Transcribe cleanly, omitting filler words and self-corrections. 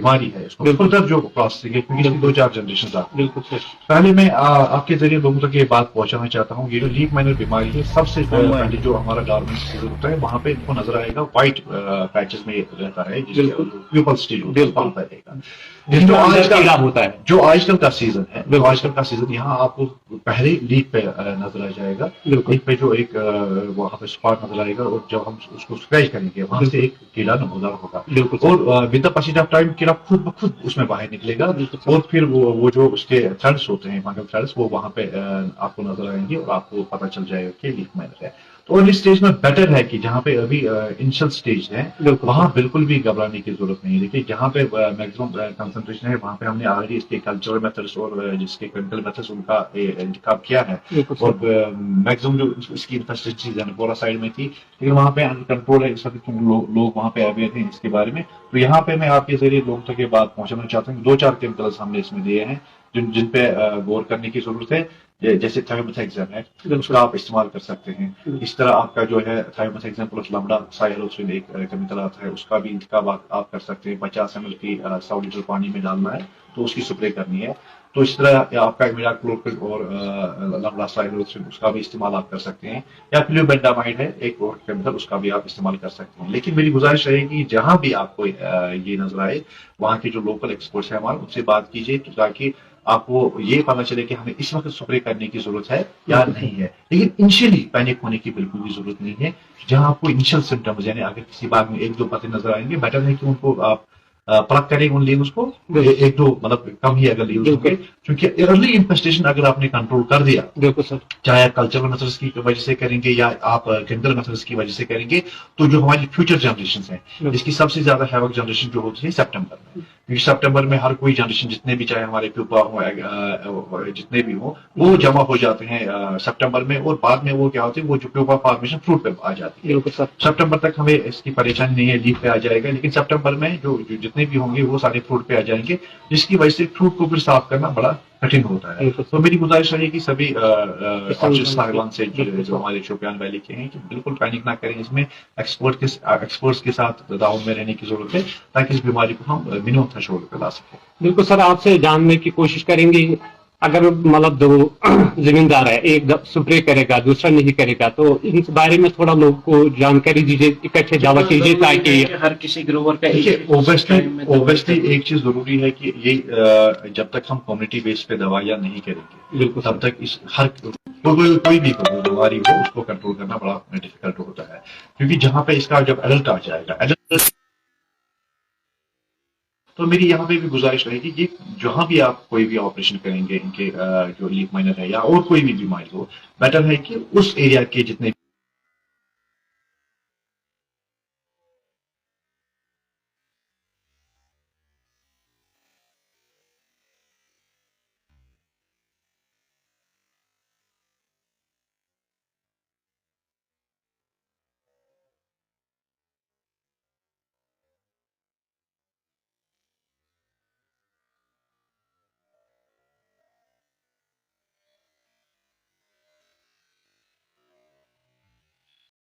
बीमारी है, इसको फर्दर जो प्रोसेसिंग है, क्योंकि इसकी 2-4 जनरेशन आती है। बिल्कुल सर। पहले मैं आपके जरिए लोगों तक ये बात पहुंचाना चाहता हूँ, ये जो लीफ माइनर बीमारी है, सबसे पहले जो हमारा गार्मेंट सीजन होता है वहां पे इनको नजर आएगा व्हाइट पैचेस में रहता है, जिसके प्यूपल स्टेज होता है, जो आजकल का सीजन है, जो आजकल का सीजन, यहाँ आपको पहले लीफ पे नजर आ जाएगा, लीफ पे जो एक वहां पे स्पॉट नजर आएगा, और जब हम उसको स्क्रैच करेंगे वहां से एक कीड़ा नमूदार होगा, और with the passage of time कीड़ा खुद ब खुद उसमें बाहर निकलेगा, और फिर वो जो उसके थ्रेड्स होते हैं, फंगल थ्रेड्स, वो वहां पे आपको नजर आएंगे और आपको पता चल जाएगा कि लीफ माइनर है। तो अर्ली स्टेज में बेटर है कि जहाँ पे अभी इनिशियल स्टेज है वहां बिल्कुल भी घबराने की जरूरत नहीं है। देखिए जहाँ पे मैक्सिमम कंसंट्रेशन है वहां पे हमने ऑलरेडी इसके कल्चरल मेथड्स और जिसके क्लिनिकल मेथड्स उनका इंतखाब किया है, और मैक्सिमम जो इसकी इन्फेस्टेशन जनपोरा साइड में थी, लेकिन वहां पे अनकंट्रोल है इस वक्त, लोग वहां पे अवेयर हैं इसके बारे में। तो यहाँ पे मैं आपके जरिए लोगों तक ये बात पहुंचाना चाहता हूँ, 2-4 केमिकल्स हमने इसमें दिए हैं जिन पे गौर करने की जरूरत है। जैसे थायोमेथाक्साम है, उसका आप इस्तेमाल कर सकते हैं। इस तरह आपका जो है थायोमेथाक्साम प्लस लैम्बडा साइलोसिन एक केमिकल आता है, उसका भी इंतखाब आप कर सकते हैं। 50 ml की 100 लीटर पानी में डालना है तो उसकी स्प्रे करनी है। तो इस तरह आपका इमिडाक्लोप्रिड और लैम्बडा साइलोसिन, उसका भी इस्तेमाल आप कर सकते हैं। या फ्लूबेंडामाइड है एक और केमिकल, उसका भी आप इस्तेमाल कर सकते हैं। लेकिन मेरी गुजारिश रहेगी जहां भी आपको ये नजर आए, वहां के जो लोकल एक्सपर्ट्स है हमारे, उनसे बात कीजिए, ताकि आपको ये पता चले कि हमें इस वक्त स्प्रे करने की जरूरत है या नहीं है। लेकिन इनिशियली पैनिक होने की बिल्कुल भी जरूरत नहीं है। जहां आपको इनिशियल सिम्टम्स, यानी अगर किसी बाग में 1-2 पत्ते नजर आएंगे, बेटर है कि उनको आप प्लग करेंगे उन लीव्स को, 1-2 मतलब कम ही अगर लीव्स होंगे, क्योंकि अर्ली इन्फेस्टेशन अगर आपने कंट्रोल कर दिया, चाहे आप कल्चरल मेथड्स की वजह से करेंगे या आप केमिकल मेथड्स की वजह से करेंगे, तो जो हमारी फ्यूचर जनरेशन है, इसकी सबसे ज्यादा हैवक जनरेशन जो होती है सितंबर में, क्योंकि सितंबर में हर कोई जनरेशन, जितने भी चाहे हमारे प्यूपा हो, जितने भी हो, वो जमा हो जाते हैं सितंबर में, और बाद में वो क्या होते हैं, वो जो प्यूपा फॉर्मेशन फ्रूट पे आ जाती है। सितंबर तक हमें इसकी परेशानी नहीं है, लीफ पे आ जाएगा, लेकिन सितंबर में जो जितने भी होंगे वो सारे फ्रूट पे आ जाएंगे, जिसकी वजह से फ्रूट को फिर साफ करना बड़ा कठिन होता है। तो मेरी गुजारिश है कि सभी साहिबान से जो हमारे शोपियान वैली के हैं, कि बिल्कुल पैनिक ना करें, इसमें एक्सपर्ट्स के साथ ताउन में रहने की जरूरत है, ताकि इस बीमारी को हम मिनिमम थ्रेशोल्ड पे ला सकें। बिल्कुल सर, आपसे जानने की कोशिश करेंगे, अगर मतलब दो जमींदार है, एक स्प्रे करेगा दूसरा नहीं करेगा, तो इस बारे में थोड़ा लोगों को जानकारी दीजिए, इकट्ठे दावा कीजिए, ताकि हर किसी ग्रोवर का ओब्वियसली एक चीज जरूरी है कि ये जब तक हम कम्युनिटी बेस पे दवाइयां नहीं करेंगे, तब तक इस हर कोई भी बीमारी हो उसको कंट्रोल करना बड़ा डिफिकल्ट होता है। क्योंकि जहां पे इसका जब एडल्ट आ जाएगा, तो मेरी यहाँ पे भी गुजारिश रहेगी कि जहां भी आप कोई भी ऑपरेशन करेंगे, इनके जो लीफ माइनर है या और कोई भी बीमारी हो, बेटर है कि उस एरिया के जितने